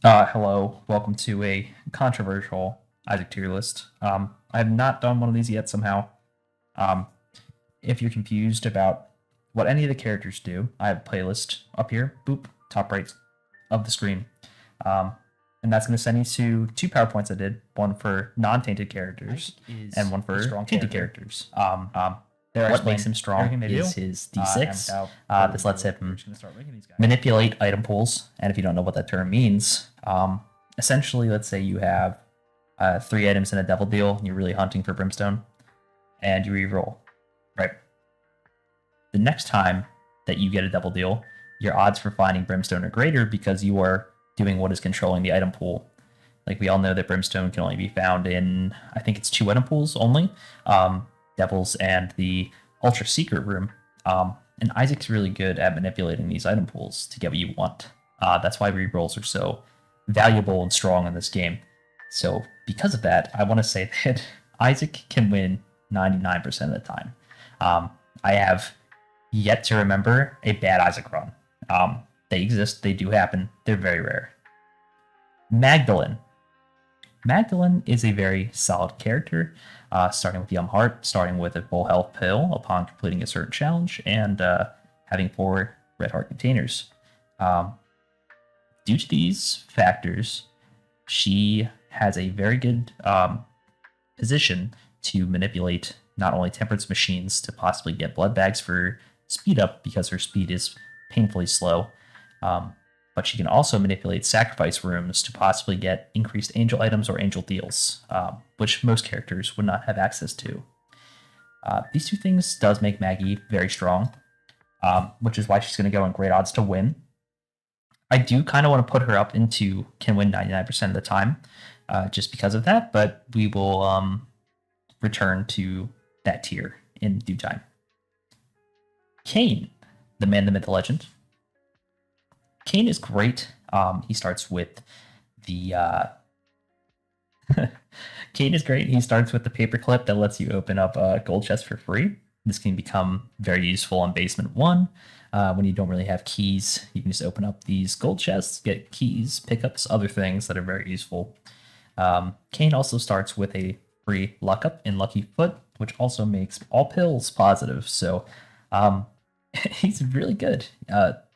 Hello, welcome to a controversial Isaac tier list. I have not done one of these yet somehow. Um, if you're confused about what any of the characters do, I have a playlist up here, boop, top right of the screen. Um, and that's going to send you to two PowerPoints I did, one for non-tainted characters and one for tainted characters. What makes him strong is his D6. This lets him manipulate item pools. And if you don't know what that term means, essentially, let's say you have 3 items in a devil deal, and you're really hunting for brimstone, and you reroll. Right. The next time that you get a double deal, your odds for finding brimstone are greater because you are doing what is controlling the item pool. Like we all know that brimstone can only be found in, I think it's 2 item pools only, devils and the ultra secret room. And Isaac's really good at manipulating these item pools to get what you want. That's why rerolls are so valuable and strong in this game. So because of that, I want to say that Isaac can win 99% of the time. I have yet to remember a bad Isaac run. They exist, they do happen, they're very rare. Magdalene. Magdalene is a very solid character, starting with Yum Heart, starting with a full health pill upon completing a certain challenge, and having 4 red heart containers. Due to these factors, she has a very good position to manipulate not only temperance machines to possibly get blood bags for speed up because her speed is painfully slow, but she can also manipulate sacrifice rooms to possibly get increased angel items or angel deals, which most characters would not have access to. These two things does make Maggie very strong, which is why she's going to go in great odds to win. I do kind of want to put her up into can win 99% of the time, just because of that, but we will return to that tier in due time. Cain, the man, the myth, the legend. Cain is great. He starts with the Cain is great. He starts with the paperclip that lets you open up a gold chest for free. This can become very useful on basement 1. When you don't really have keys, you can just open up these gold chests, get keys, pickups, other things that are very useful. Cain also starts with a free luck up in Lucky Foot, which also makes all pills positive. So he's really good.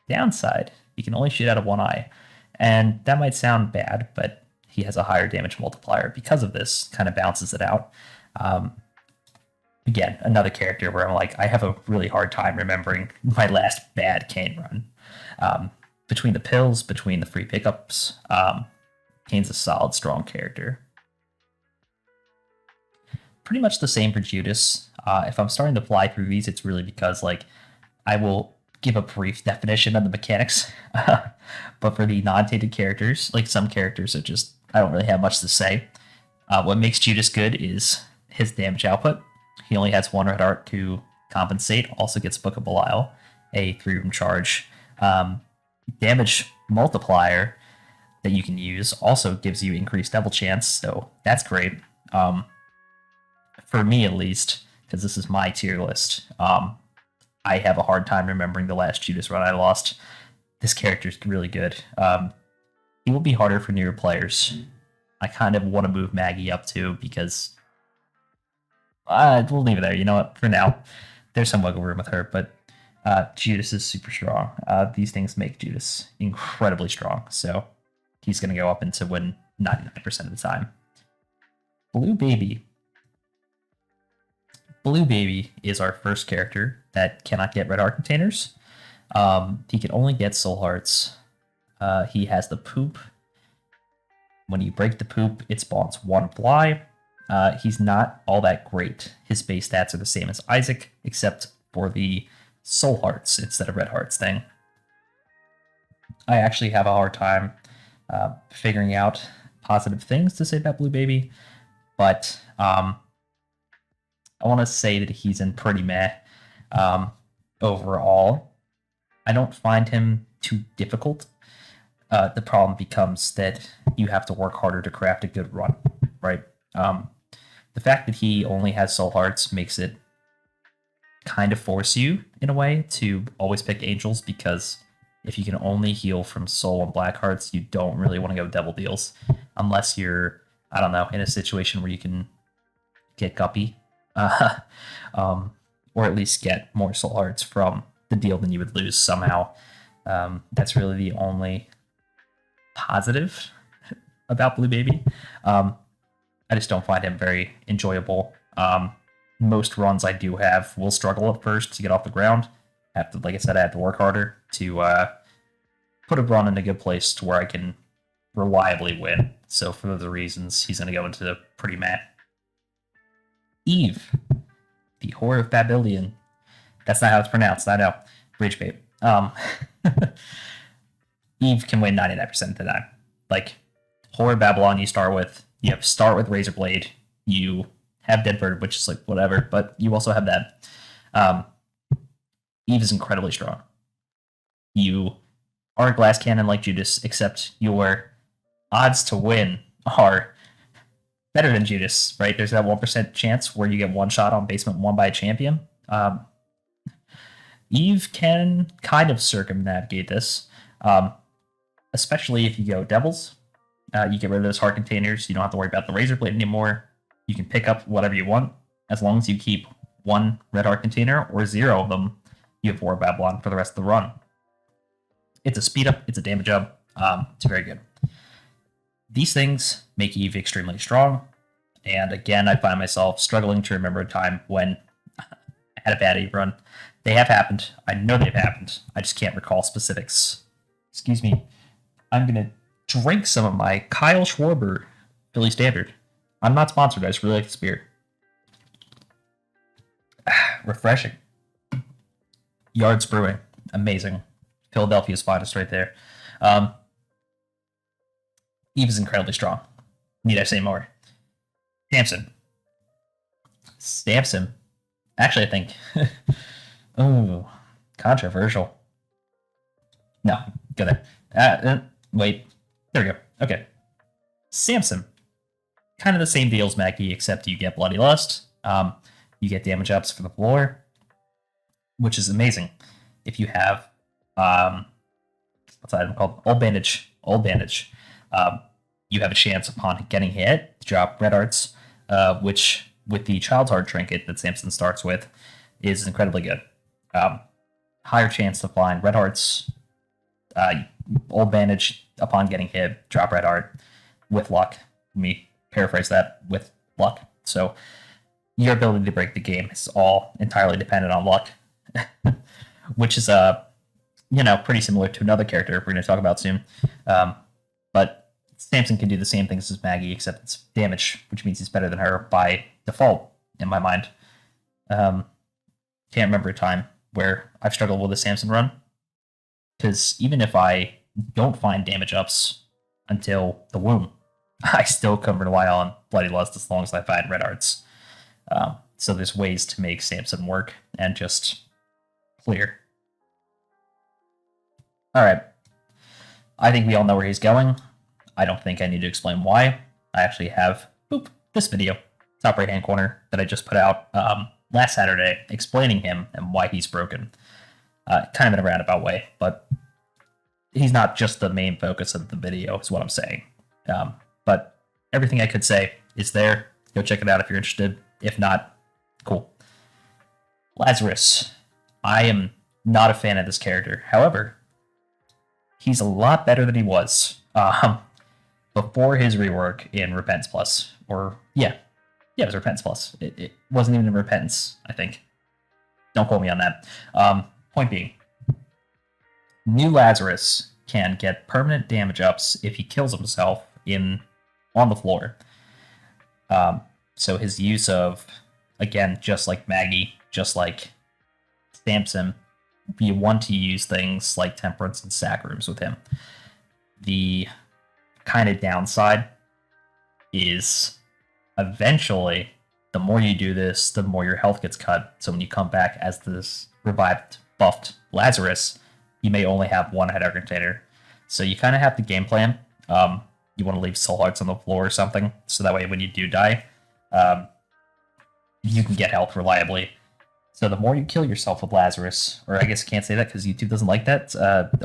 Downside, he can only shoot out of one eye. And that might sound bad, but he has a higher damage multiplier because of this, kind of balances it out. Again, another character where I'm like, I have a really hard time remembering my last bad Cain run. Between the pills, between the free pickups, Cain's a solid, strong character. Pretty much the same for Judas. If I'm starting to fly through these, it's really because like I will give a brief definition of the mechanics. But for the non-tainted characters, like some characters are just, I don't really have much to say. What makes Judas good is his damage output. He only has 1 red heart to compensate, also gets Book of Belial, a 3-room charge. Damage multiplier that you can use also gives you increased devil chance, so that's great. For me at least, because this is my tier list, I have a hard time remembering the last Judas run I lost. This character is really good. He will be harder for newer players. I kind of want to move Maggie up too because we'll leave it there. You know what? For now, there's some wiggle room with her, but Judas is super strong. These things make Judas incredibly strong, so he's going to go up into win 99% of the time. Blue Baby. Blue Baby is our first character that cannot get red heart containers. He can only get soul hearts. He has the poop. When you break the poop, it spawns 1 fly. He's not all that great. His base stats are the same as Isaac, except for the soul hearts instead of red hearts thing. I actually have a hard time figuring out positive things to say about Blue Baby, but I want to say that he's in pretty meh overall. I don't find him too difficult. The problem becomes that you have to work harder to craft a good run, right? The fact that he only has soul hearts makes it kind of force you, in a way, to always pick angels because if you can only heal from soul and black hearts, you don't really want to go devil deals unless you're, I don't know, in a situation where you can get guppy, uh, or at least get more soul hearts from the deal than you would lose somehow. That's really the only positive about Blue Baby. I just don't find him very enjoyable. Most runs I do have will struggle at first to get off the ground. Have to, like I said, I have to work harder to put a run in a good place to where I can reliably win. So for those reasons, he's going to go into pretty meh. Eve, the Whore of Babylon. That's not how it's pronounced. I know. Ragebait. Eve can win 99% of the time. Like, Whore of Babylon, you start with Razorblade. You have Deadbird, which is like whatever, but you also have that. Eve is incredibly strong. You are a glass cannon like Judas, except your odds to win are better than Judas, right? There's that 1% chance where you get one shot on basement one by a champion. Eve can kind of circumnavigate this, especially if you go Devils. You get rid of those heart containers. You don't have to worry about the Razorblade anymore. You can pick up whatever you want as long as you keep one red heart container or 0 of them. You have War of Babylon for the rest of the run. It's a speed up. It's a damage up. It's very good. These things make Eve extremely strong. And again, I find myself struggling to remember a time when I had a bad Eve run. They have happened. I know they've happened. I just can't recall specifics. Excuse me. I'm going to drink some of my Kyle Schwarber Philly Standard. I'm not sponsored. I just really like this beer. Refreshing. Yards Brewing. Amazing. Philadelphia's finest right there. Eve is incredibly strong. Need I say more? Samson. Actually, I think... oh, controversial. No, go there. Wait. There we go. Okay. Samson. Kind of the same deal as Maggie, except you get Bloody Lust. You get damage ups for the floor, which is amazing. If you have... what's that item called? Old Bandage. You have a chance upon getting hit to drop red hearts, which with the Child's Heart trinket that Samson starts with is incredibly good. Higher chance to find red hearts, Old Bandage upon getting hit, drop red heart with luck. Let me paraphrase that, with luck. So your ability to break the game is all entirely dependent on luck, which is pretty similar to another character we're going to talk about soon. But Samson can do the same things as Maggie, except it's damage, which means he's better than her by default, in my mind. Can't remember a time where I've struggled with a Samson run, because even if I don't find damage ups until the womb, I still can rely on Bloody Lust as long as I find red hearts. So there's ways to make Samson work and just clear. Alright. I think we all know where he's going. I don't think I need to explain why. I actually have this video, top right hand corner, that I just put out last Saturday, explaining him and why he's broken. Kind of in a roundabout way, but he's not just the main focus of the video, is what I'm saying. But everything I could say is there. Go check it out if you're interested. If not, cool. Lazarus. I am not a fan of this character. However, he's a lot better than he was before his rework in Repentance Plus. It was Repentance Plus. It wasn't even in Repentance, I think. Don't quote me on that. Point being, new Lazarus can get permanent damage ups if he kills himself on the floor. So his use of, again, just like Maggie, just like Samson, you want to use things like Temperance and Sacrams with him. The kind of downside is eventually, the more you do this, the more your health gets cut. So when you come back as this revived, buffed Lazarus, you may only have one head container. So you kind of have to game plan. You want to leave soul hearts on the floor or something, so that way when you do die, you can get health reliably. So the more you kill yourself with Lazarus, or I guess I can't say that because YouTube doesn't like that.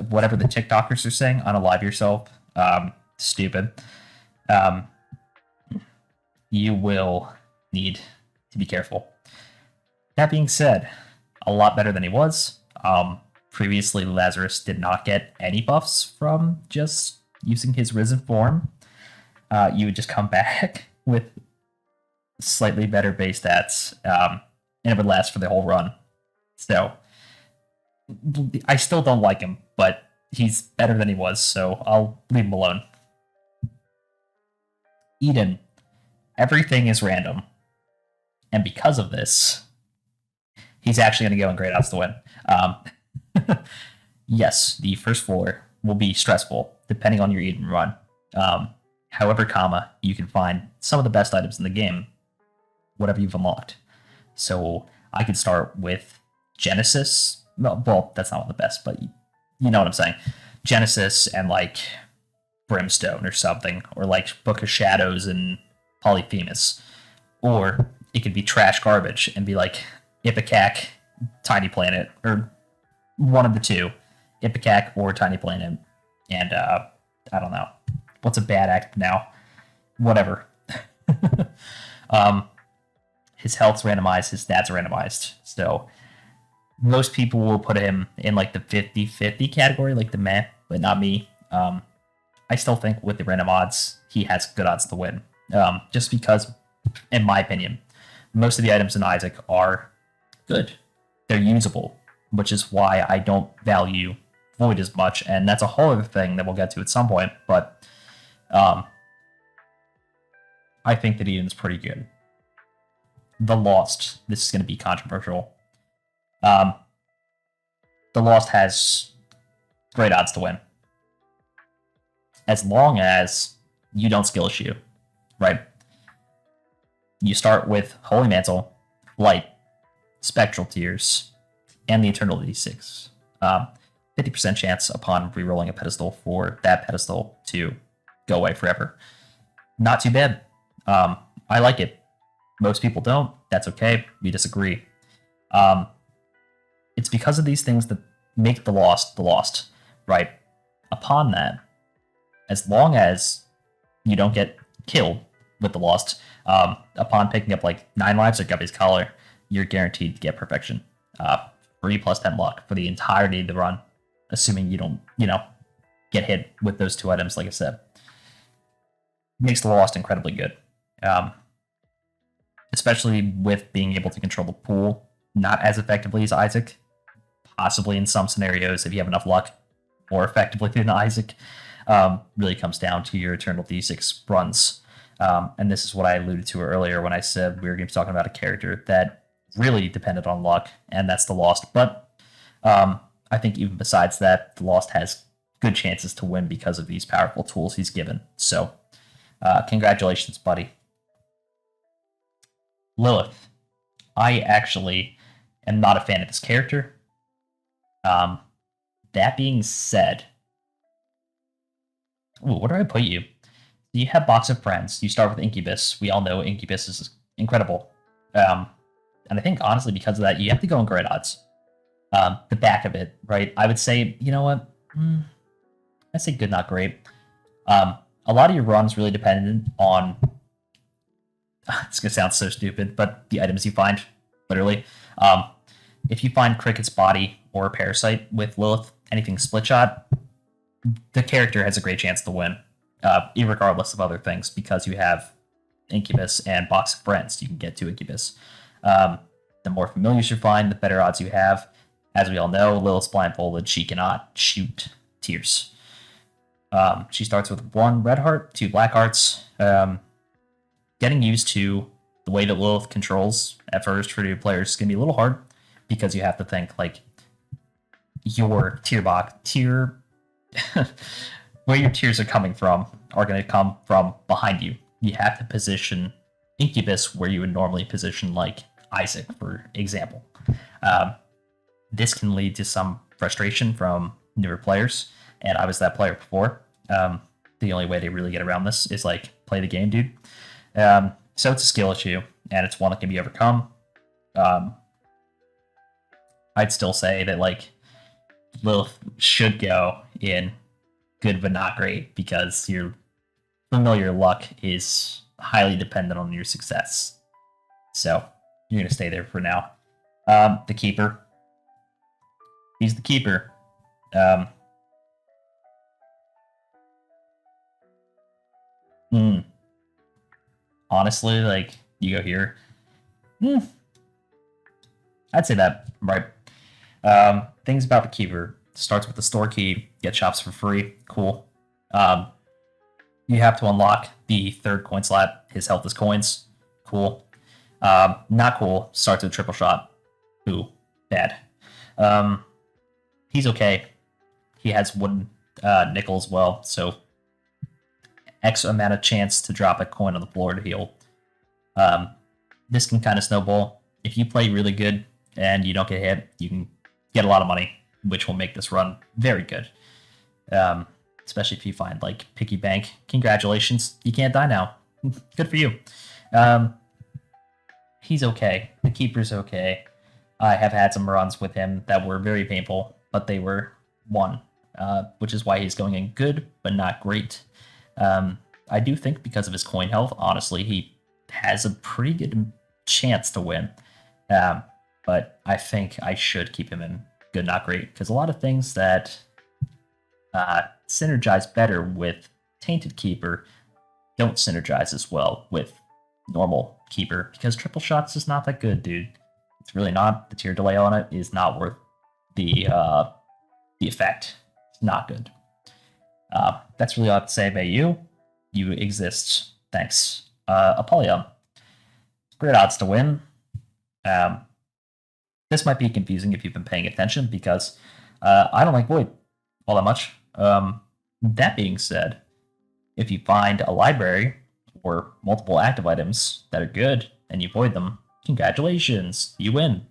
Whatever the TikTokers are saying, unalive yourself. Stupid. Um, you will need to be careful. That being said, a lot better than he was. Previously, Lazarus did not get any buffs from just using his risen form. You would just come back with slightly better base stats, and it would last for the whole run. So, I still don't like him, but he's better than he was, so I'll leave him alone. Eden. Everything is random. And because of this, he's actually going to go in great odds to win. Yes, the first floor will be stressful, depending on your Eden run. However, you can find some of the best items in the game, whatever you've unlocked. So I could start with Genesis. Well, that's not one of the best, but you know what I'm saying. Genesis and like Brimstone or something, or like Book of Shadows and Polyphemus. Or it could be trash garbage and be like Ipecac, Tiny Planet, or one of the two. Ipecac or Tiny Planet. And I don't know. What's a bad act now? Whatever. His health's randomized, his stats are randomized. So most people will put him in like the 50-50 category, like the meh, but not me. I still think with the random odds, he has good odds to win. Just because, in my opinion, most of the items in Isaac are good. They're usable, which is why I don't value Void as much, and that's a whole other thing that we'll get to at some point, but I think that Eden's pretty good. The Lost. This is going to be controversial. The Lost has great odds to win. As long as you don't skill issue, right? You start with Holy Mantle, Light, Spectral Tears, and the Eternal D6. 50% chance upon rerolling a pedestal for that pedestal to go away forever. Not too bad. I like it. Most people don't. That's okay. We disagree. It's because of these things that make the lost, right? Upon that, as long as you don't get killed with the Lost, upon picking up like 9 lives or Guppy's Collar, you're guaranteed to get perfection. 3 plus 10 luck for the entirety of the run, assuming you don't, get hit with those 2 items, like I said. Makes the Lost incredibly good. Especially with being able to control the pool, not as effectively as Isaac. Possibly in some scenarios, if you have enough luck, more effectively than Isaac. Really comes down to your Eternal D6 runs. And this is what I alluded to earlier when I said we were going to be talking about a character that really depended on luck, and that's the Lost. But I think even besides that, the Lost has good chances to win because of these powerful tools he's given. So, congratulations, buddy. Lilith. I actually am not a fan of this character. That being said, where do I put you? You have Box of Friends. You start with Incubus. We all know Incubus is incredible. And I think, honestly, because of that, you have to go in great odds. The back of it, right? I would say, you know what? I'd say good, not great. A lot of your runs really dependent on... It's going to sound so stupid, but the items you find, literally. If you find Cricket's Body or a Parasite with Lilith, anything split shot, the character has a great chance to win, irregardless of other things, because you have Incubus and Box of Friends. You can get to Incubus. The more familiars you find, the better odds you have. As we all know, Lilith's blindfolded. She cannot shoot tears. She starts with 1 red heart, 2 black hearts. Getting used to the way that Lilith controls at first for new players is going to be a little hard, because you have to think, like, your where your tears are coming from are going to come from behind you. You have to position Incubus where you would normally position, like, Isaac, for example. This can lead to some frustration from newer players, and I was that player before. The only way to really get around this is, like, play the game, dude. So it's a skill issue, and it's one that can be overcome. I'd still say that like Lilith should go in good but not great because your familiar luck is highly dependent on your success. So you're gonna stay there for now. The Keeper. He's the Keeper. Honestly, like you go here. I'd say that right. Things about the Keeper starts with the store key. Get shops for free. Cool. You have to unlock the third coin slot. His health is coins. Cool. Not cool. Starts with a triple shot. Ooh, bad. He's okay. He has wooden nickel as well, so X amount of chance to drop a coin on the floor to heal. This can kind of snowball. If you play really good and you don't get hit, you can get a lot of money, which will make this run very good. Especially if you find like Piggy Bank. Congratulations, you can't die now. Good for you. He's okay. The Keeper's okay. I have had some runs with him that were very painful, but they were won, which is why he's going in good, but not great. I do think because of his coin health, honestly, he has a pretty good chance to win. But I think I should keep him in good, not great, because a lot of things that synergize better with Tainted Keeper don't synergize as well with normal Keeper, because triple shots is not that good, dude. It's really not. The tier delay on it is not worth the effect. It's not good. That's really all I have to say about you. You exist. Thanks. Apollyon. Great odds to win. This might be confusing if you've been paying attention because I don't like Void all that much. That being said, if you find a library or multiple active items that are good and you void them, congratulations, you win.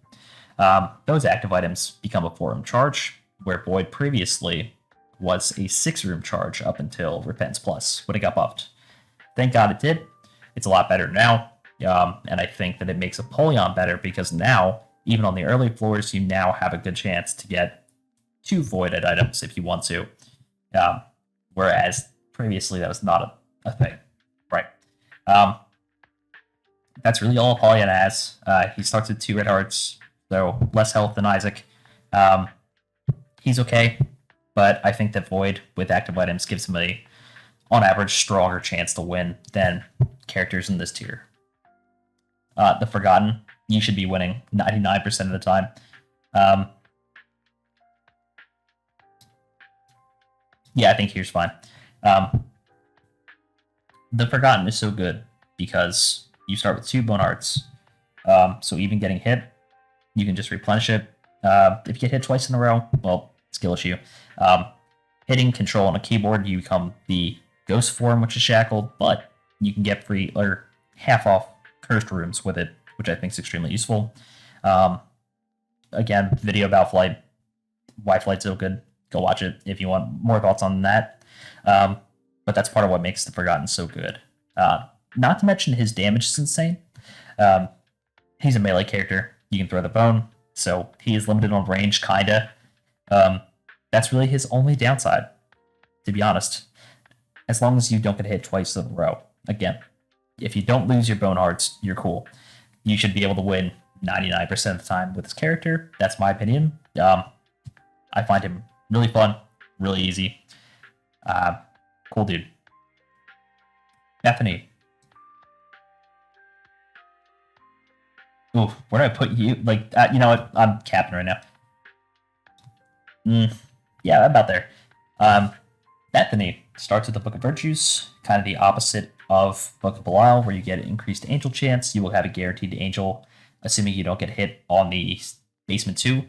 Those active items become a 4-room charge, where Void previously was a 6-room charge up until Repentance Plus when it got buffed. Thank God it did. It's a lot better now, and I think that it makes Apollyon better because now, even on the early floors, you now have a good chance to get 2 voided items if you want to, whereas previously that was not a thing. Right. That's really all Apollyon has. He starts with 2 red hearts, so less health than Isaac. He's okay, but I think that Void with active items gives him a, on average, stronger chance to win than characters in this tier. The Forgotten, you should be winning 99% of the time. Yeah, I think here's fine. The Forgotten is so good because you start with 2 bone hearts. So even getting hit, you can just replenish it. If you get hit twice in a row, well, skill issue. Hitting control on a keyboard, you become the ghost form, which is shackled, but you can get free or half off cursed rooms with it, which I think is extremely useful. Again, video about Flight. Why Flight's so good. Go watch it if you want more thoughts on that. But that's part of what makes the Forgotten so good. Not to mention his damage is insane. He's a melee character. You can throw the bone, so he is limited on range, kinda. That's really his only downside, to be honest. As long as you don't get hit twice in a row. Again, if you don't lose your bone hearts, you're cool. You should be able to win 99% of the time with this character. That's my opinion. I find him really fun, really easy. Cool dude. Bethany. Ooh, where do I put you? Like, you know what? I'm capping right now. Yeah, about there. Bethany starts with the Book of Virtues, kind of the opposite of Book of Belial, where you get an increased angel chance. You will have a guaranteed angel, assuming you don't get hit on the basement 2.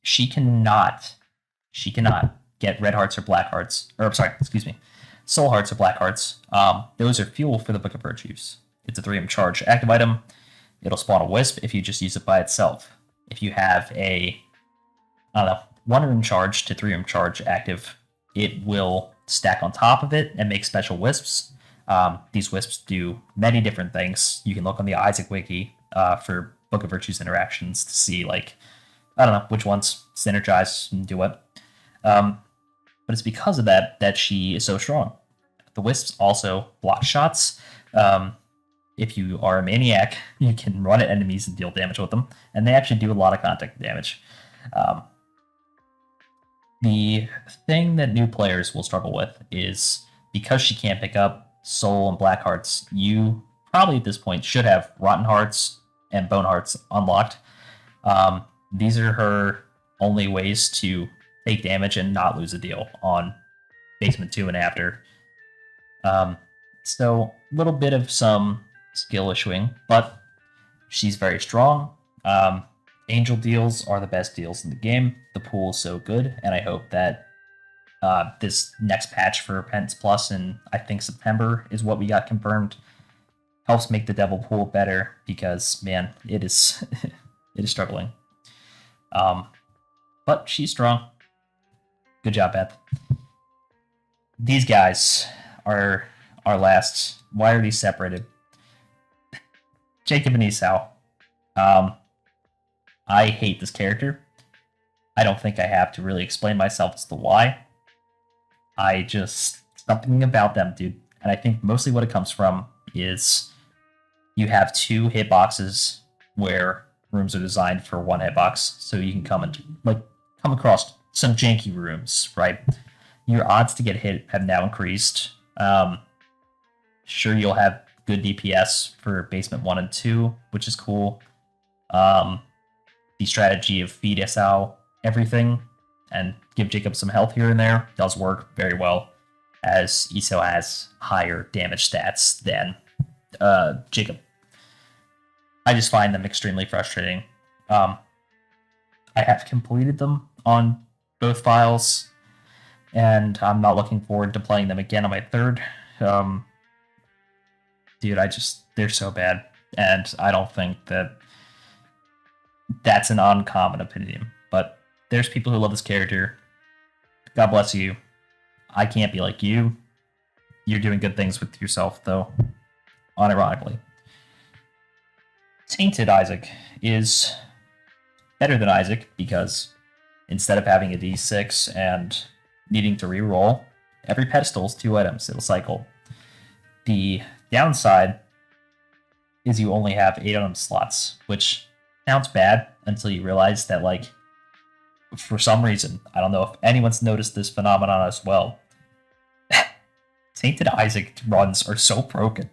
She cannot get red hearts or black hearts, or sorry, excuse me, soul hearts or black hearts. Those are fuel for the Book of Virtues. It's a 3-room charge active item. It'll spawn a wisp if you just use it by itself. If you have a, 1-room charge to 3-room charge active, it will stack on top of it and make special wisps. These wisps do many different things. You can look on the Isaac wiki for Book of Virtues interactions to see, like, I don't know which ones synergize and do what. But it's because of that she is so strong. The Wisps also block shots. If you are a maniac, you can run at enemies and deal damage with them, and they actually do a lot of contact damage. The thing that new players will struggle with is because she can't pick up Soul and Black Hearts, you probably at this point should have Rotten Hearts and Bone Hearts unlocked. These are her only ways to take damage and not lose a deal on Basement 2 and after. So a little bit of some skill issuing, but she's very strong. Angel deals are the best deals in the game. The pool is so good, and I hope that this next patch for Repentance Plus in, I think, September is what we got confirmed, helps make the Devil pool better, because, man, it is it is struggling. But she's strong. Good job, Beth. These guys are our last. Why are these separated? Jacob and Esau. I hate this character. I don't think I have to really explain myself as to why. Something about them, dude. And I think mostly what it comes from is you have two hitboxes where rooms are designed for one hitbox, so you can come across some janky rooms, right? Your odds to get hit have now increased. Sure, you'll have good DPS for Basement 1 and 2, which is cool. The strategy of feed Esau everything and give Jacob some health here and there does work very well, as Esau has higher damage stats than Jacob. I just find them extremely frustrating. I have completed them on both files, and I'm not looking forward to playing them again on my third. Dude, they're so bad, and I don't think that's an uncommon opinion. But there's people who love this character. God bless you. I can't be like you. You're doing good things with yourself, though, unironically. Tainted Isaac is better than Isaac because instead of having a d6 and needing to reroll, every pedestal is 2 items. It'll cycle. The downside is you only have 8 item slots, which sounds bad until you realize that, like, for some reason, I don't know if anyone's noticed this phenomenon as well, Tainted Isaac runs are so broken.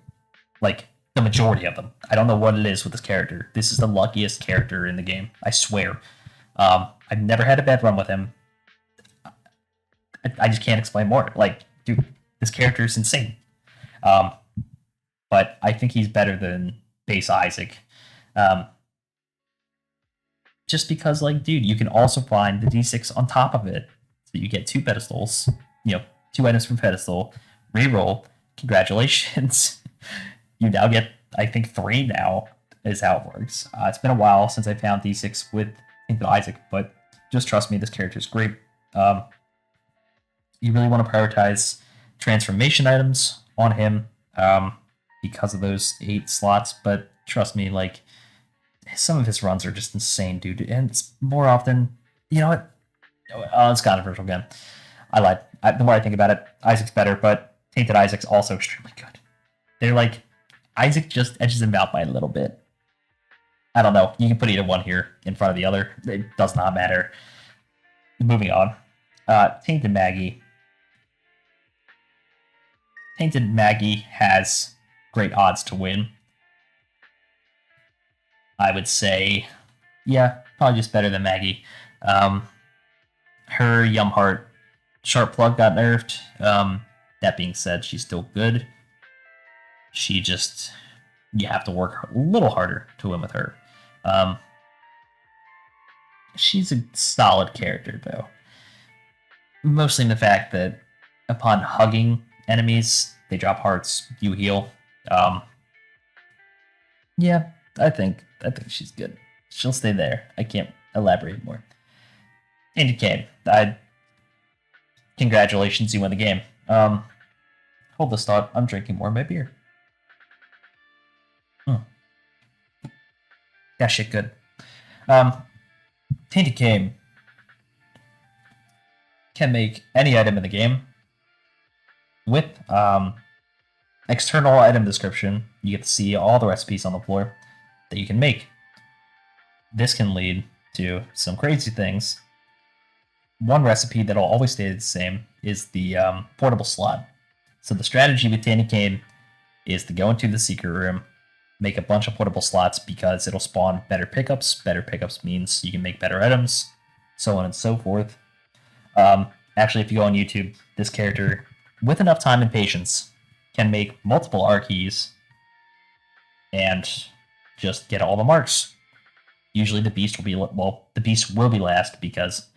Like, the majority of them. I don't know what it is with this character. This is the luckiest character in the game. I swear. I've never had a bad run with him. I just can't explain more. Like, dude, this character is insane. But I think he's better than base Isaac. Just because, like, dude, you can also find the d6 on top of it. So you get 2 pedestals, 2 items per pedestal, reroll. Congratulations. You now get, I think, 3 now is how it works. It's been a while since I found d6 with Tainted Isaac, but just trust me, this character is great. You really want to prioritize transformation items on him because of those 8 slots, but trust me, like, some of his runs are just insane, dude. And it's more often, you know what? It's controversial again. I lied. The more I think about it, Isaac's better, but Tainted Isaac's also extremely good. They're like, Isaac just edges him out by a little bit. I don't know. You can put either one here in front of the other. It does not matter. Moving on. Tainted Maggie. Tainted Maggie has great odds to win. I would say, yeah, probably just better than Maggie. Her Yum Heart Sharp Plug got nerfed. That being said, she's still good. You have to work a little harder to win with her. She's a solid character, though. Mostly in the fact that upon hugging enemies, they drop hearts, you heal. Yeah, I think she's good. She'll stay there. I can't elaborate more. Tainted Cain. Congratulations, you win the game. Hold this thought. I'm drinking more of my beer. That shit good. Tainted Cain can make any item in the game with external item description. You get to see all the recipes on the floor that you can make. This can lead to some crazy things. One recipe that'll always stay the same is the portable slot. So the strategy with Tainted Cain is to go into the secret room, make a bunch of portable slots because it'll spawn better pickups. Better pickups means you can make better items, so on and so forth. Actually, if you go on YouTube, this character, with enough time and patience, can make multiple R keys and just get all the marks. Usually the beast will be last because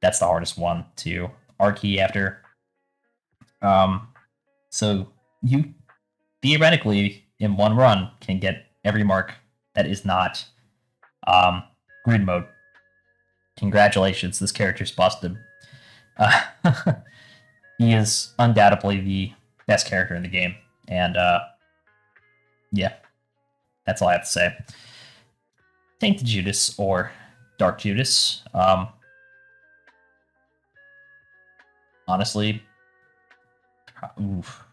that's the hardest one to R key after. So you theoretically in one run can get every mark that is not green mode. Congratulations, this character's busted. He is undoubtedly the best character in the game, and yeah, that's all I have to say. Tainted Judas or Dark Judas. Honestly, oof.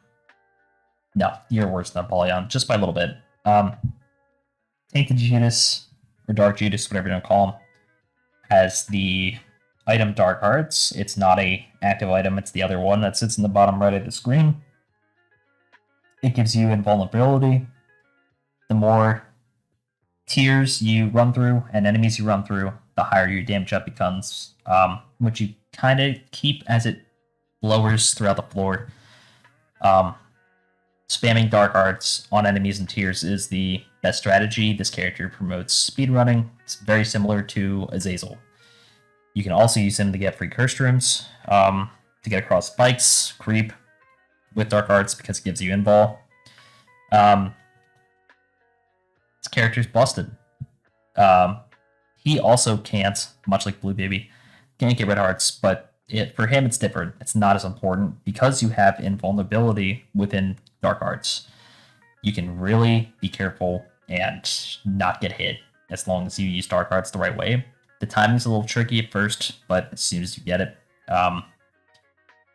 No, you're worse than Apollyon, just by a little bit. Tainted Judas, or Dark Judas, whatever you want to call him, has the item Dark Hearts. It's not a active item, it's the other one that sits in the bottom right of the screen. It gives you invulnerability. The more tiers you run through and enemies you run through, the higher your damage up becomes, which you kind of keep as it lowers throughout the floor. Spamming Dark Arts on enemies and tiers is the best strategy. This character promotes speedrunning. It's very similar to Azazel. You can also use him to get free cursed rooms, to get across spikes, creep with Dark Arts because it gives you invul. This character's busted. He also can't, much like Blue Baby, can't get red hearts, but for him it's different. It's not as important because you have invulnerability within Dark Arts. You can really be careful and not get hit as long as you use Dark Arts the right way. The timing's a little tricky at first, but as soon as you get it,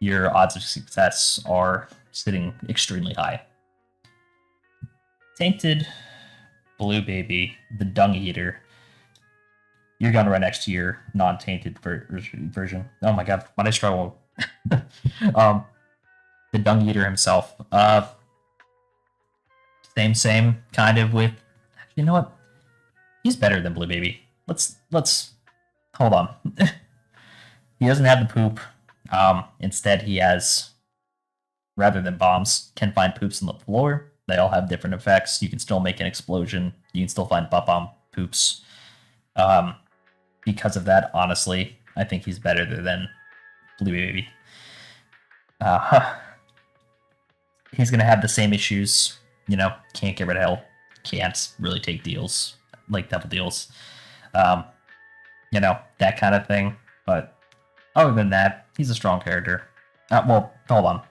your odds of success are sitting extremely high. Tainted Blue Baby, the Dung Eater. You're gonna run next to your non-tainted version. Oh my god, why did I struggle? The Dung Eater himself. Same kind of with. You know what? He's better than Blue Baby. Let's hold on. He doesn't have the poop. Instead, he has, rather than bombs, can find poops on the floor. They all have different effects. You can still make an explosion. You can still find butt bomb poops. Because of that, honestly, I think he's better than Blue Baby. He's going to have the same issues. You know, can't get rid of health. Can't really take deals, like double deals. You know, that kind of thing. But other than that, he's a strong character. Well, hold on.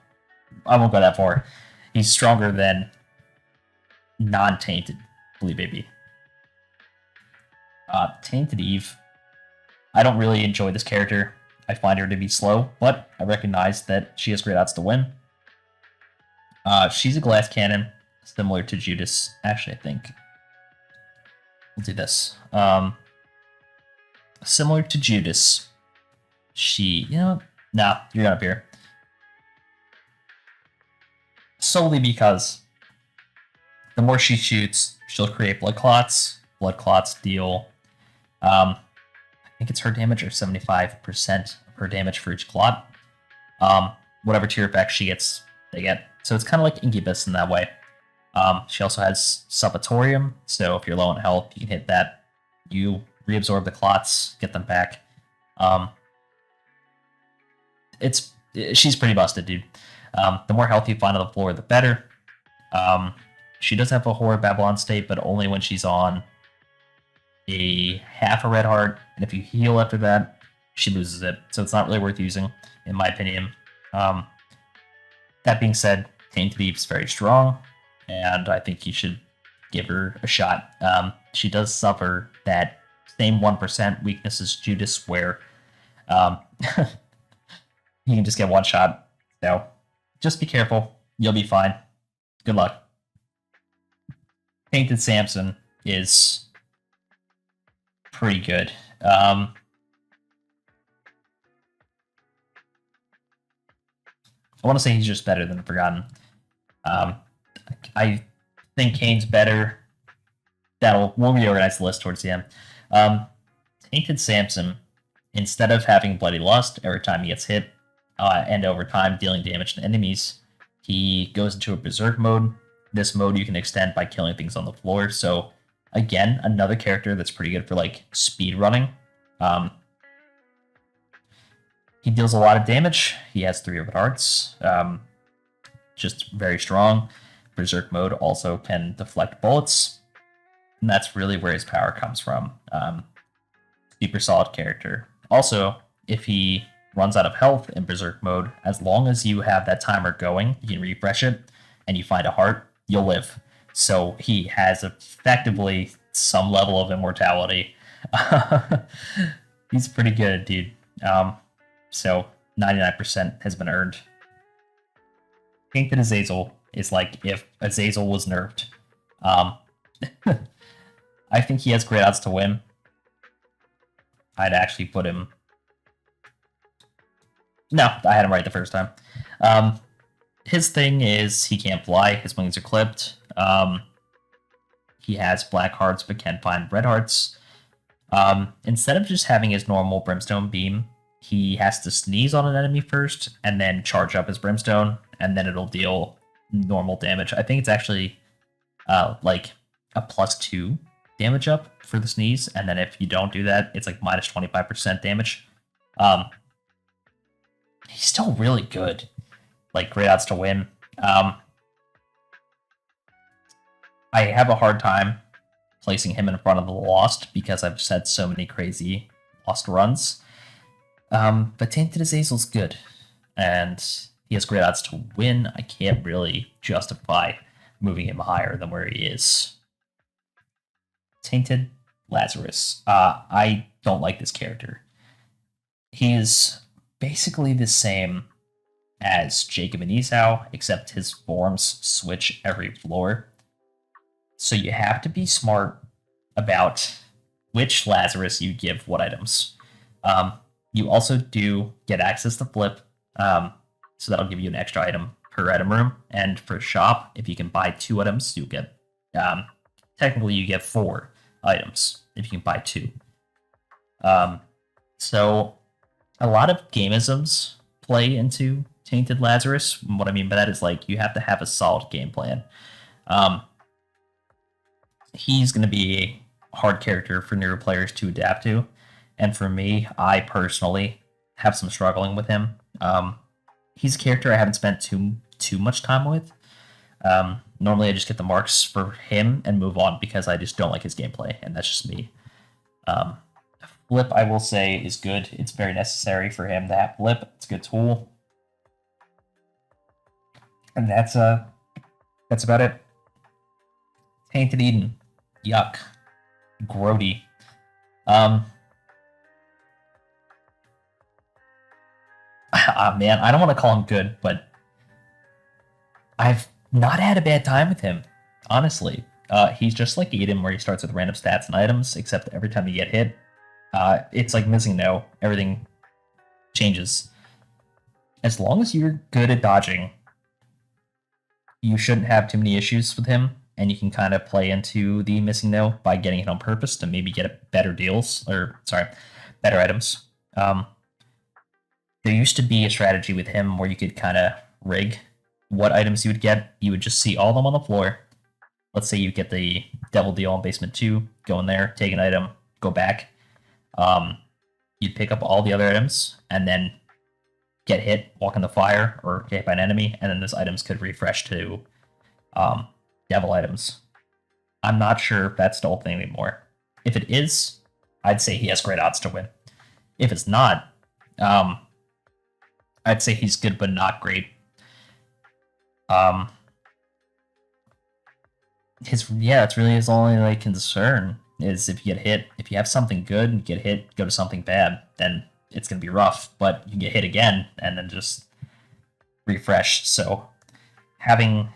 I won't go that far. He's stronger than non-tainted Blue Baby. Tainted Eve. I don't really enjoy this character. I find her to be slow, but I recognize that she has great odds to win. She's a glass cannon, similar to Judas. Actually, I think we'll do this. Similar to Judas. You know, nah, you're not up here. Solely because the more she shoots, she'll create blood clots. Blood clots deal, I think it's her damage or 75% of her damage for each clot. Whatever tier effect she gets, they get. So it's kind of like Incubus in that way. She also has Subatorium, so if you're low on health, you can hit that. You reabsorb the clots, get them back. She's pretty busted, dude. The more health you find on the floor, the better. She does have a Horror Babylon state, but only when she's on a half a red heart, and if you heal after that, she loses it. So it's not really worth using, in my opinion. That being said, Tainted Eve is very strong, and I think you should give her a shot. she does suffer that same 1% weakness as Judas, where um, you can just get one shot. So just be careful. You'll be fine. Good luck. Tainted Samson is pretty good. I want to say he's just better than Forgotten. I think Cain's better. We'll reorganize the list towards the end. Tainted Samson, instead of having Bloody Lust every time he gets hit, and over time dealing damage to enemies, he goes into a berserk mode. This mode you can extend by killing things on the floor. So again, another character that's pretty good for like speed running. He deals a lot of damage. He has 3 orbit hearts. Just very strong. Berserk mode also can deflect bullets. And that's really where his power comes from. Super solid character. Also, if he runs out of health in Berserk mode, as long as you have that timer going, you can refresh it, and you find a heart, you'll live. So he has effectively some level of immortality. He's pretty good, dude. So 99% has been earned. Tainted Azazel is like if Azazel was nerfed. I think he has great odds to win. I'd actually put him... No, I had him right the first time. His thing is he can't fly. His wings are clipped. He has black hearts but can find red hearts. Instead of just having his normal brimstone beam, he has to sneeze on an enemy first and then charge up his brimstone, and then it'll deal normal damage. I think it's actually like a +2 damage up for the sneeze, and then if you don't do that, it's like minus 25% damage. He's still really good. Like, great odds to win. I have a hard time placing him in front of the Lost because I've just had so many crazy Lost runs. But Tainted Azazel's good, and he has great odds to win. I can't really justify moving him higher than where he is. Tainted Lazarus. I don't like this character. He is basically the same as Jacob and Esau, except his forms switch every floor. So you have to be smart about which Lazarus you give what items. You also do get access to flip, so that'll give you an extra item per item room. And for shop, if you can buy 2 items, you get technically you get 4 items if you can buy 2. So a lot of gameisms play into Tainted Lazarus. What I mean by that is, like, you have to have a solid game plan. He's going to be a hard character for newer players to adapt to. And for me, I personally have some struggling with him. He's a character I haven't spent too much time with. Normally I just get the marks for him and move on because I just don't like his gameplay, and that's just me. Flip, I will say, is good. It's very necessary for him to have flip. It's a good tool. And that's about it. Tainted Eden. Yuck. Grody. Man, I don't want to call him good, but I've not had a bad time with him, honestly. He's just like Eden, where he starts with random stats and items, except every time you get hit, it's like missing no. Everything changes. As long as you're good at dodging, you shouldn't have too many issues with him, and you can kind of play into the missing no by getting it on purpose to maybe get better deals, better items. There used to be a strategy with him where you could kind of rig what items you would get. You would just see all of them on the floor. Let's say you get the Devil Deal on basement 2, go in there, take an item, go back. You'd pick up all the other items, and then get hit, walk in the fire, or get hit by an enemy, and then those items could refresh to devil items. I'm not sure if that's the whole thing anymore. If it is, I'd say he has great odds to win. If it's not, I'd say he's good but not great. It's really his only like concern is if you get hit, if you have something good and get hit, go to something bad, then it's going to be rough. But you get hit again and then just refresh. So having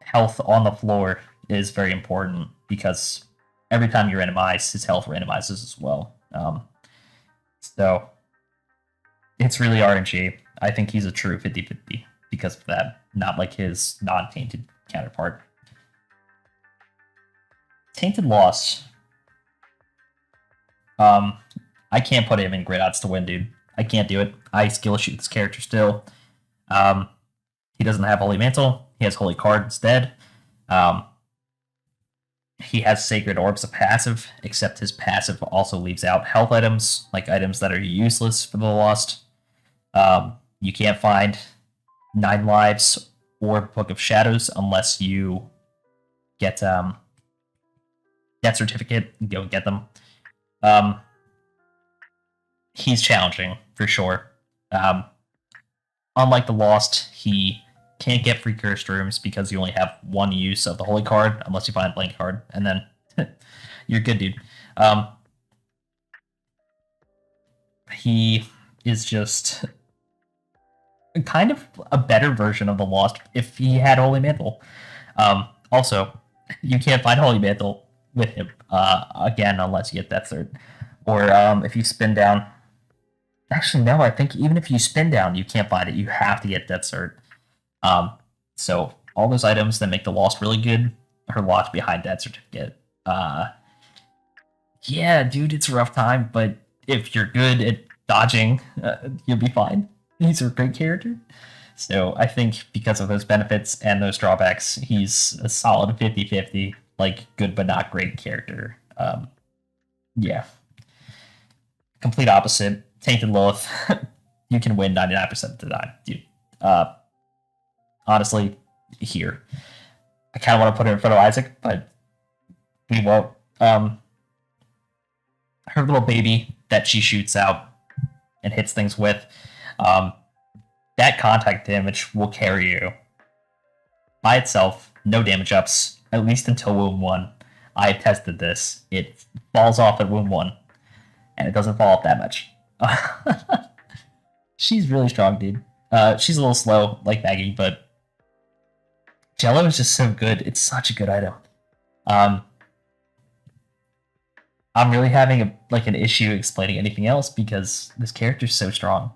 health on the floor is very important because every time you randomize, his health randomizes as well. So it's really RNG. I think he's a true 50-50 because of that, not like his non-tainted counterpart. Tainted Loss. I can't put him in great odds to win, dude. I can't do it. I skill shoot this character still. He doesn't have Holy Mantle. He has Holy Card instead. He has Sacred Orbs of passive, except his passive also leaves out health items, like items that are useless for the Lost. You can't find 9 Lives or Book of Shadows unless you get Death Certificate and go and get them. He's challenging, for sure. Unlike the Lost, he can't get free cursed rooms because you only have one use of the Holy Card, unless you find a blank card, and then you're good, dude. He is just kind of a better version of the Lost if he had Holy Mantle. Also, you can't find Holy Mantle with him, again, unless you get Death Cert. Or if you spin down. Actually, no, I think even if you spin down, you can't find it. You have to get Death Cert. So all those items that make the Lost really good are locked behind Death Certificate. Yeah, dude, it's a rough time, but if you're good at dodging, you'll be fine. He's a great character. So I think because of those benefits and those drawbacks, he's a solid 50-50, like good but not great character. Yeah. Complete opposite. Tainted Lilith. You can win 99% of the time, dude. Honestly, here. I kind of want to put her in front of Isaac, but we won't. Her little baby that she shoots out and hits things with, that contact damage will carry you. By itself, no damage ups, at least until Wound 1. I have tested this. It falls off at Wound 1, and it doesn't fall off that much. She's really strong, dude. She's a little slow, like Maggie, but Jello is just so good. It's such a good item. I'm really having an issue explaining anything else because this character's so strong.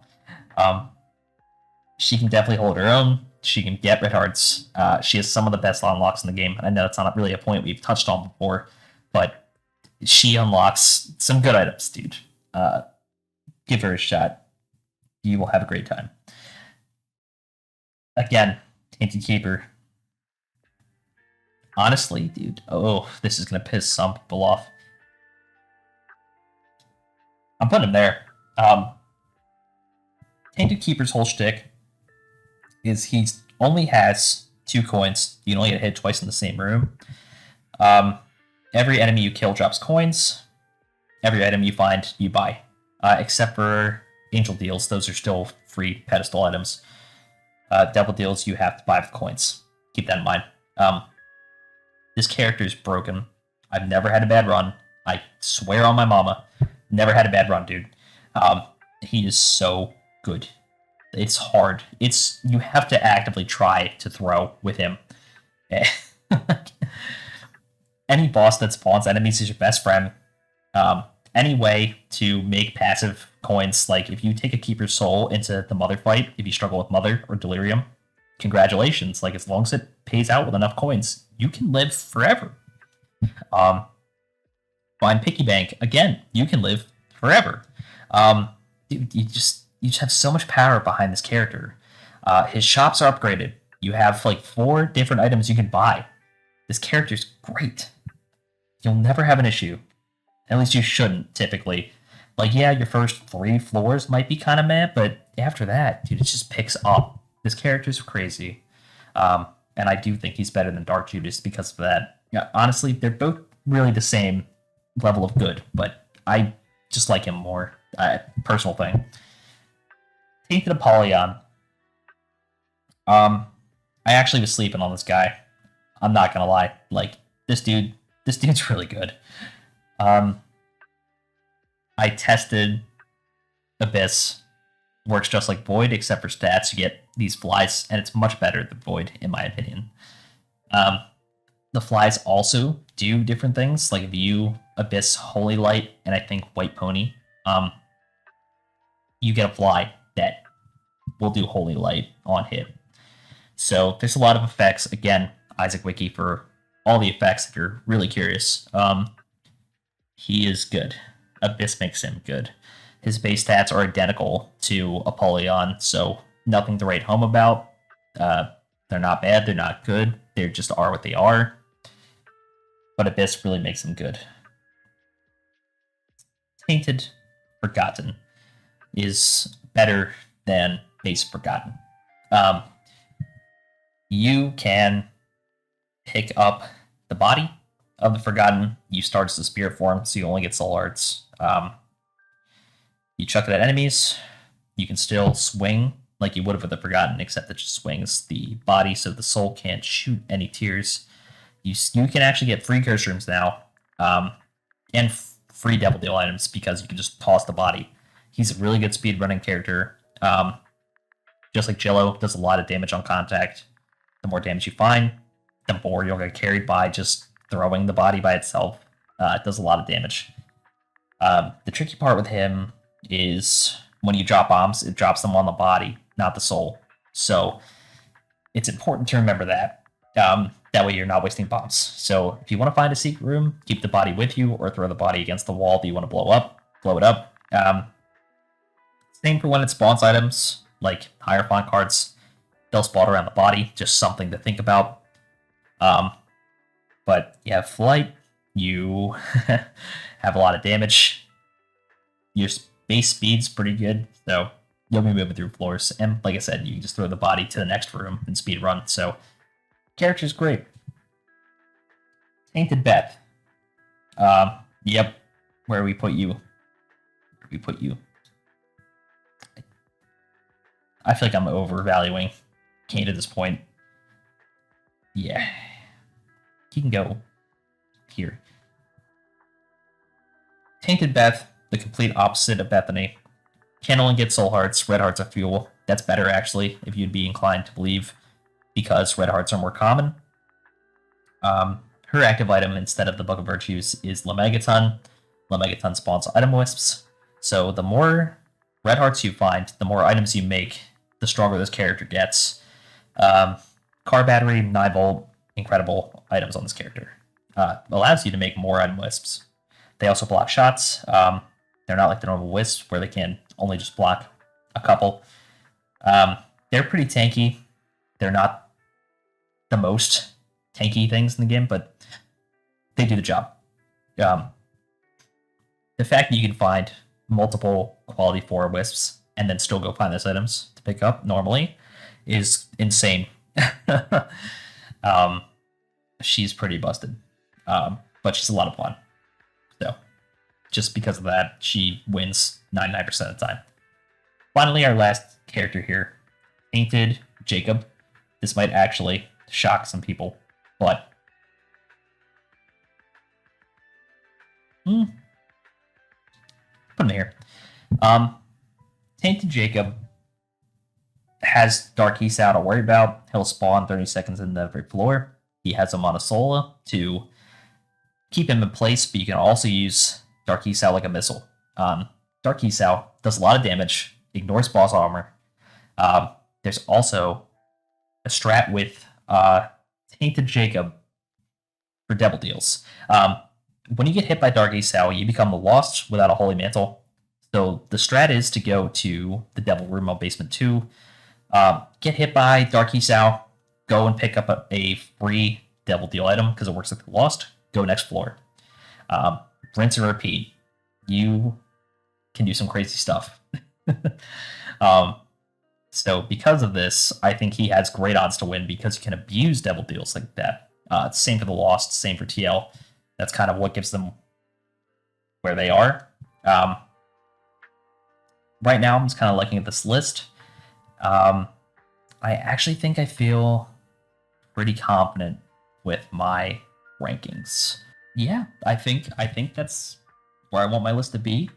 She can definitely hold her own. She can get red hearts. She has some of the best unlocks in the game. I know that's not really a point we've touched on before, but she unlocks some good items, dude. Give her a shot. You will have a great time. Again, Tainted Keeper. Honestly, dude. Oh, this is going to piss some people off. I'm putting him there. Tainted Keeper's whole shtick is he only has 2 coins. You can only get hit twice in the same room. Every enemy you kill drops coins. Every item you find, you buy. Except for Angel Deals. Those are still free pedestal items. Devil Deals, you have to buy with coins. Keep that in mind. This character is broken. I've never had a bad run. I swear on my mama. Never had a bad run, dude. He is so good. It's hard. You have to actively try to throw with him. Any boss that spawns enemies is your best friend. Any way to make passive coins, like if you take a Keeper's Soul into the Mother fight, if you struggle with Mother or Delirium, congratulations. Like, as long as it pays out with enough coins, you can live forever. Find Picky Bank, again, you can live forever. You just have so much power behind this character. His shops are upgraded. You have like 4 different items you can buy. This character's great. You'll never have an issue. At least you shouldn't, typically. Like, yeah, your first 3 floors might be kind of meh, but after that, dude, it just picks up. This character's crazy. And I do think he's better than Dark Judas because of that. Yeah, honestly, they're both really the same level of good, but I just like him more. Personal thing. Tainted Apollyon. I actually was sleeping on this guy. I'm not gonna lie. Like, this dude's really good. I tested Abyss. Works just like Void, except for stats. You get these flies, and it's much better than Void, in my opinion. The flies also do different things. Like if you Abyss Holy Light and I think White Pony, you get a fly that will do Holy Light on hit. So there's a lot of effects. Again, Isaac Wiki for all the effects if you're really curious. He is good. Abyss makes him good. His base stats are identical to Apollyon, so nothing to write home about. They're not bad, they're not good, they just are what they are. But Abyss really makes them good. Tainted Forgotten is better than base Forgotten. You can pick up the body of the Forgotten. You start as the spirit form, so you only get soul hearts. You chuck it at enemies. You can still swing like you would have with the Forgotten, except it just swings the body, so the soul can't shoot any tears. You can actually get free curse rooms now, and free Devil Deal items because you can just toss the body. He's a really good speed running character. Just like Jello, does a lot of damage on contact. The more damage you find, the more you'll get carried by just throwing the body by itself. It does a lot of damage. The tricky part with him is when you drop bombs, it drops them on the body, not the soul. So it's important to remember that. That way you're not wasting bombs. So if you want to find a secret room, keep the body with you or throw the body against the wall that you want to blow it up. Same for when it spawns items, like Hierophant cards. They'll spawn around the body, just something to think about. But you have flight, you have a lot of damage. Your base speed's pretty good, so you'll be moving through floors. And like I said, you can just throw the body to the next room and speed run. So character's great. Tainted Beth. Yep. Where we put you. I feel like I'm overvaluing Cain at this point. Yeah. He can go here. Tainted Beth, the complete opposite of Bethany. Can only get soul hearts. Red hearts are fuel. That's better, actually, if you'd be inclined to believe, because red hearts are more common. Her active item instead of the Book of Virtues is Lemegaton. Lemegaton spawns item wisps. So the more red hearts you find, the more items you make, the stronger this character gets. Car battery, 9 volt, incredible items on this character. Allows you to make more item wisps. They also block shots. They're not like the normal wisps where they can only just block a couple. They're pretty tanky. They're not the most tanky things in the game, but they do the job. The fact that you can find multiple quality 4 wisps and then still go find those items to pick up normally is insane. She's pretty busted, but she's a lot of fun. So just because of that, she wins 99% of the time. Finally, our last character here, Tainted Yakub. This might actually shock some people, but put him here. Tainted Yakub has Dark Esau to worry about. He'll spawn 30 seconds in every floor. He has a Monosola to keep him in place, but you can also use Dark Esau like a missile. Dark Esau does a lot of damage, ignores boss armor. There's also a strat with Tainted Yakub for Devil Deals. When you get hit by Dark Esau, you become lost without a Holy Mantle. So the strat is to go to the Devil Room on Basement 2, get hit by Dark Esau, go and pick up a free Devil Deal item because it works like the Lost, go next floor. Rinse and repeat. You can do some crazy stuff. So because of this, I think he has great odds to win because you can abuse Devil Deals like that. Same for the Lost, same for TL. That's kind of what gives them where they are. Right now, I'm just kind of looking at this list. I actually think I feel pretty confident with my rankings. yeah, I think that's where I want my list to be.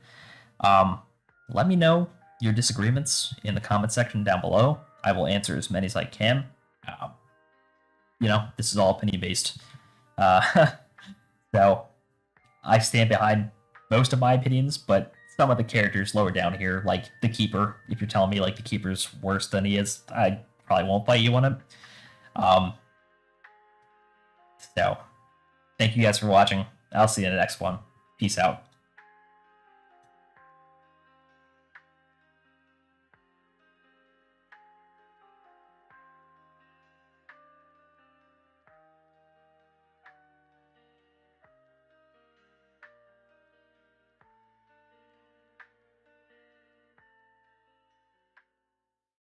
Um, Let me know your disagreements in the comment section down below. I will answer as many as I can. Um, this is all opinion based. Uh, so I stand behind most of my opinions, but some of the characters lower down here, like the Keeper, if you're telling me like the Keeper's worse than he is, I probably won't fight you on it. Um, so thank you guys for watching. I'll see you in the next one. Peace out.